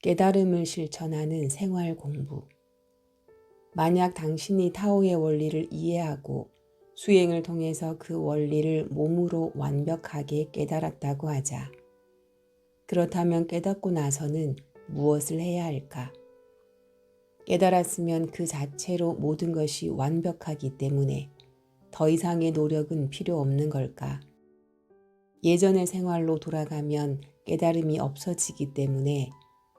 깨달음을 실천하는 생활 공부. 만약 당신이 타오의 원리를 이해하고 수행을 통해서 그 원리를 몸으로 완벽하게 깨달았다고 하자. 그렇다면 깨닫고 나서는 무엇을 해야 할까? 깨달았으면 그 자체로 모든 것이 완벽하기 때문에 더 이상의 노력은 필요 없는 걸까? 예전의 생활로 돌아가면 깨달음이 없어지기 때문에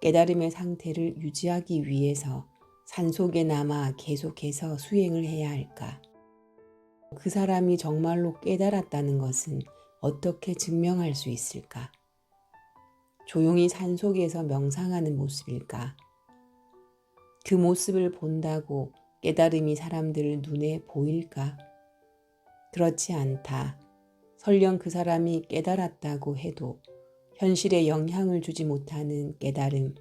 깨달음의 상태를 유지하기 위해서 산속에 남아 계속해서 수행을 해야 할까? 그 사람이 정말로 깨달았다는 것은 어떻게 증명할 수 있을까? 조용히 산속에서 명상하는 모습일까? 그 모습을 본다고 깨달음이 사람들 눈에 보일까? 그렇지 않다. 설령 그 사람이 깨달았다고 해도 현실에 영향을 주지 못하는 깨달음,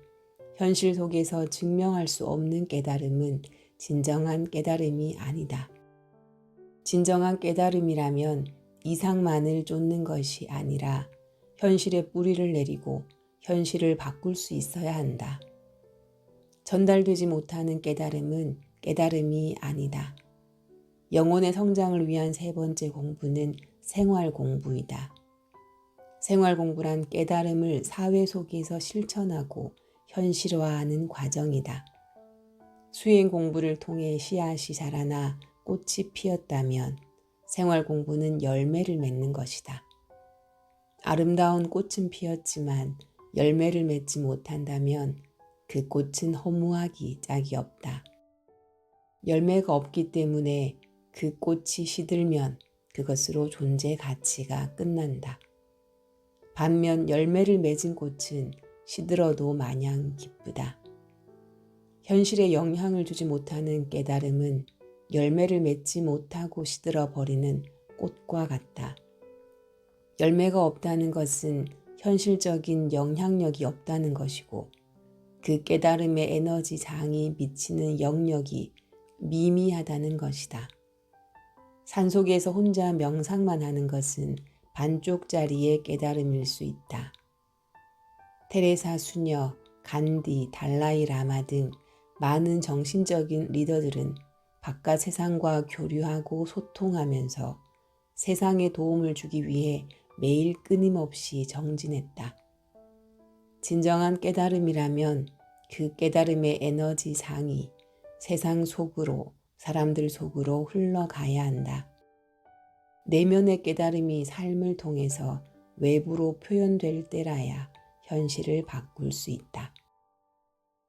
현실 속에서 증명할 수 없는 깨달음은 진정한 깨달음이 아니다. 진정한 깨달음이라면 이상만을 쫓는 것이 아니라 현실에 뿌리를 내리고 현실을 바꿀 수 있어야 한다. 전달되지 못하는 깨달음은 깨달음이 아니다. 영혼의 성장을 위한 세 번째 공부는 생활 공부이다. 생활 공부란 깨달음을 사회 속에서 실천하고 현실화하는 과정이다. 수행 공부를 통해 씨앗이 자라나 꽃이 피었다면 생활 공부는 열매를 맺는 것이다. 아름다운 꽃은 피었지만 열매를 맺지 못한다면 그 꽃은 허무하기 짝이 없다. 열매가 없기 때문에 그 꽃이 시들면 그것으로 존재 가치가 끝난다. 반면 열매를 맺은 꽃은 시들어도 마냥 기쁘다. 현실에 영향을 주지 못하는 깨달음은 열매를 맺지 못하고 시들어 버리는 꽃과 같다. 열매가 없다는 것은 현실적인 영향력이 없다는 것이고 그 깨달음의 에너지 장이 미치는 영역이 미미하다는 것이다. 산속에서 혼자 명상만 하는 것은 반쪽짜리의 깨달음일 수 있다. 테레사 수녀, 간디, 달라이 라마 등 많은 정신적인 리더들은 바깥 세상과 교류하고 소통하면서 세상에 도움을 주기 위해 매일 끊임없이 정진했다. 진정한 깨달음이라면 그 깨달음의 에너지 장이 세상 속으로, 사람들 속으로 흘러가야 한다. 내면의 깨달음이 삶을 통해서 외부로 표현될 때라야 현실을 바꿀 수 있다.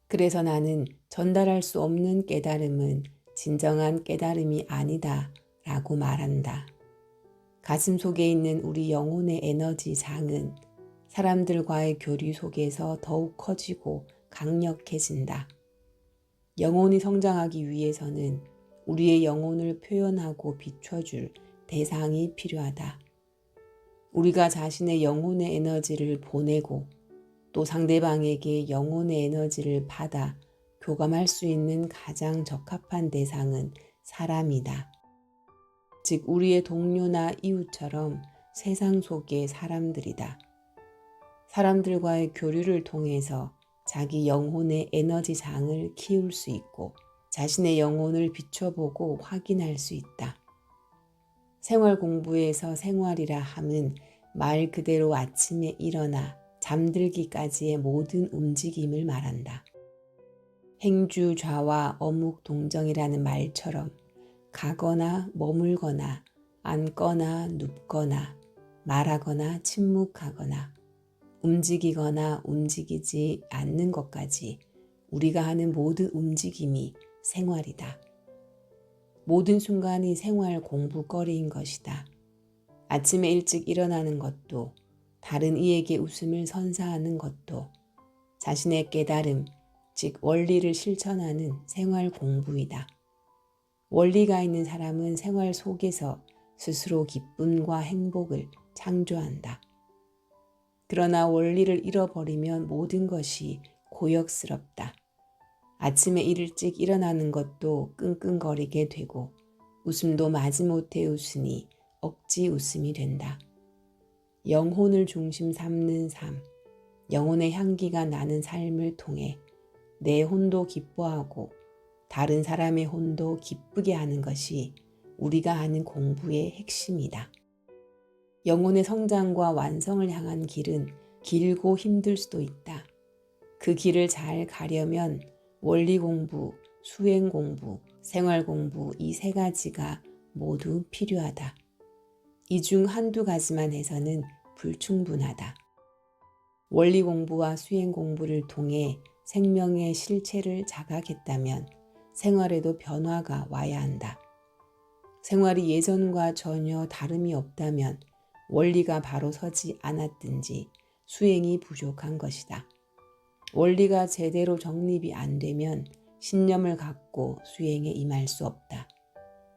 그래서 나는 전달할 수 없는 깨달음은 진정한 깨달음이 아니다 라고 말한다. 가슴 속에 있는 우리 영혼의 에너지 장은 사람들과의 교류 속에서 더욱 커지고 강력해진다. 영혼이 성장하기 위해서는 우리의 영혼을 표현하고 비춰줄 대상이 필요하다. 우리가 자신의 영혼의 에너지를 보내고 또 상대방에게 영혼의 에너지를 받아 교감할 수 있는 가장 적합한 대상은 사람이다. 즉 우리의 동료나 이웃처럼 세상 속의 사람들이다. 사람들과의 교류를 통해서 자기 영혼의 에너지 장을 키울 수 있고 자신의 영혼을 비춰보고 확인할 수 있다. 생활 공부에서 생활이라 함은 말 그대로 아침에 일어나 잠들기까지의 모든 움직임을 말한다. 행주 좌와 어묵 동정이라는 말처럼 가거나 머물거나 앉거나 눕거나 말하거나 침묵하거나 움직이거나 움직이지 않는 것까지 우리가 하는 모든 움직임이 생활이다. 모든 순간이 생활 공부거리인 것이다. 아침에 일찍 일어나는 것도 다른 이에게 웃음을 선사하는 것도 자신의 깨달음, 즉 원리를 실천하는 생활 공부이다. 원리가 있는 사람은 생활 속에서 스스로 기쁨과 행복을 창조한다. 그러나 원리를 잃어버리면 모든 것이 고역스럽다. 아침에 일찍 일어나는 것도 끙끙거리게 되고 웃음도 마지못해 웃으니 억지 웃음이 된다. 영혼을 중심 삼는 삶, 영혼의 향기가 나는 삶을 통해 내 혼도 기뻐하고 다른 사람의 혼도 기쁘게 하는 것이 우리가 하는 공부의 핵심이다. 영혼의 성장과 완성을 향한 길은 길고 힘들 수도 있다. 그 길을 잘 가려면 원리 공부, 수행 공부, 생활 공부 이 세 가지가 모두 필요하다. 이 중 한두 가지만 해서는 불충분하다. 원리 공부와 수행 공부를 통해 생명의 실체를 자각했다면 생활에도 변화가 와야 한다. 생활이 예전과 전혀 다름이 없다면 원리가 바로 서지 않았든지 수행이 부족한 것이다. 원리가 제대로 정립이 안 되면 신념을 갖고 수행에 임할 수 없다.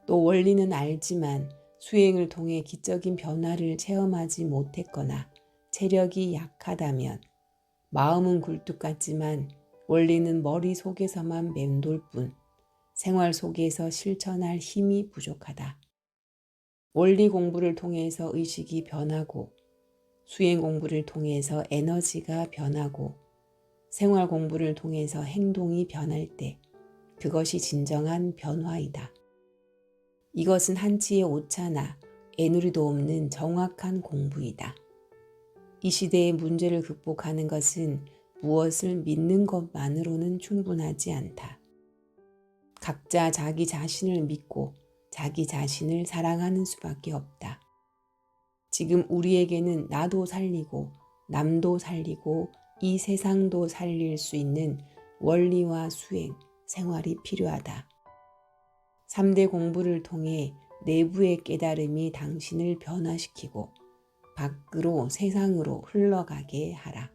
또 원리는 알지만 수행을 통해 기적인 변화를 체험하지 못했거나 체력이 약하다면 마음은 굴뚝 같지만 원리는 머릿속에서만 맴돌 뿐 생활 속에서 실천할 힘이 부족하다. 원리 공부를 통해서 의식이 변하고 수행 공부를 통해서 에너지가 변하고 생활 공부를 통해서 행동이 변할 때 그것이 진정한 변화이다. 이것은 한치의 오차나 애누리도 없는 정확한 공부이다. 이 시대의 문제를 극복하는 것은 무엇을 믿는 것만으로는 충분하지 않다. 각자 자기 자신을 믿고 자기 자신을 사랑하는 수밖에 없다. 지금 우리에게는 나도 살리고 남도 살리고 이 세상도 살릴 수 있는 원리와 수행, 생활이 필요하다. 3대 공부를 통해 내부의 깨달음이 당신을 변화시키고 밖으로 세상으로 흘러가게 하라.